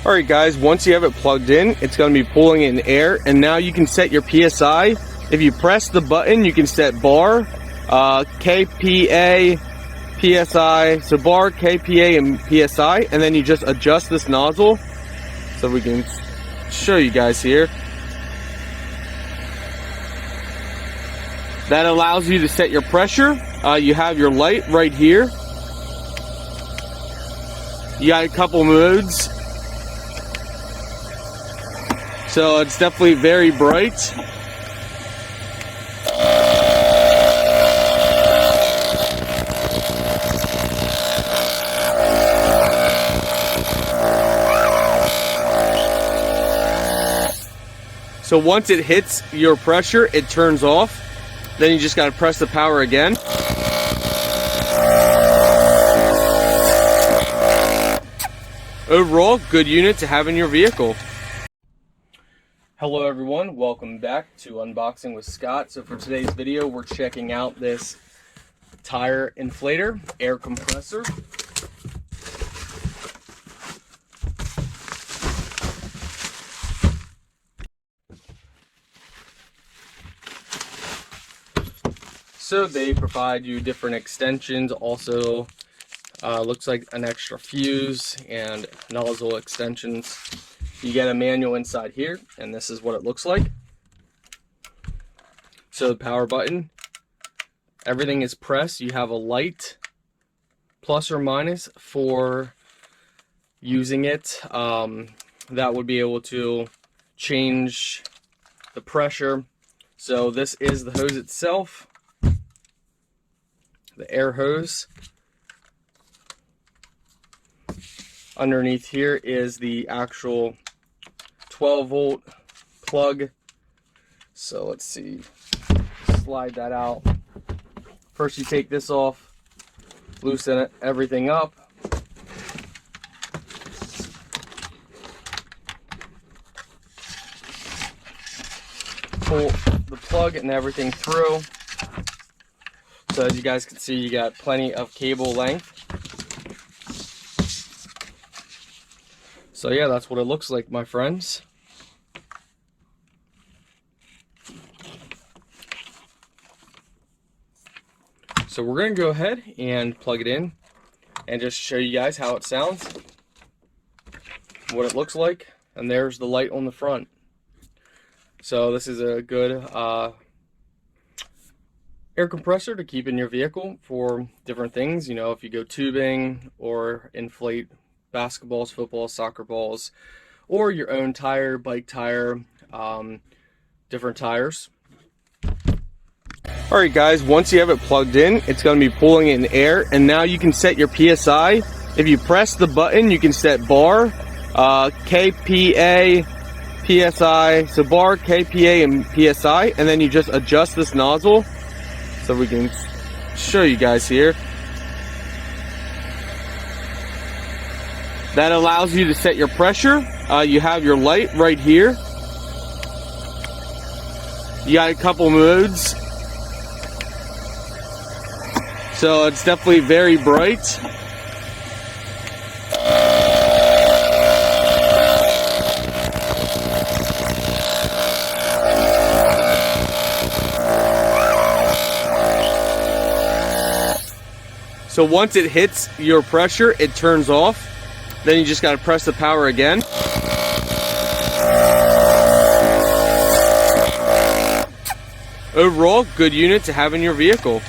Alright guys, once you have it plugged in, it's going to be pulling in air, and now you can set your PSI. If you press the button, you can set bar, KPA, PSI, so bar, KPA, and PSI, and then you just adjust this nozzle. So we can show you guys here. That allows you to set your pressure. You have your light right here. You got a couple modes. So it's definitely very bright. So once it hits your pressure, it turns off. Then you just got to press the power again. Overall, good unit to have in your vehicle. Hello everyone, welcome back to Unboxing with Scott. So for today's video, we're checking out this tire inflator, air compressor. So they provide you different extensions, also looks like an extra fuse and nozzle extensions. You get a manual inside here, and this is what it looks like. So the power button, everything is pressed. You have a light, plus or minus, for using it. That would be able to change the pressure. So this is the hose itself, the air hose. Underneath here is the actual 12-volt plug. So let's see, slide that out. First you take this off, loosen everything up. Pull the plug and everything through. So as you guys can see, you got plenty of cable length. So yeah, that's what it looks like, my friends. So we're going to go ahead and plug it in and just show you guys how it sounds, what it looks like, and there's the light on the front. So this is a good air compressor to keep in your vehicle for different things. You know, if you go tubing or inflate basketballs, footballs, soccer balls, or your own tire, bike tire, different tires. Alright guys, once you have it plugged in, it's going to be pulling in air, and now you can set your PSI. If you press the button, you can set bar, KPA, PSI, so bar, KPA, and PSI, and then you just adjust this nozzle. So we can show you guys here. That allows you to set your pressure. You have your light right here. You got a couple modes. So it's definitely very bright. So once it hits your pressure, it turns off. Then you just got to press the power again. Overall, good unit to have in your vehicle.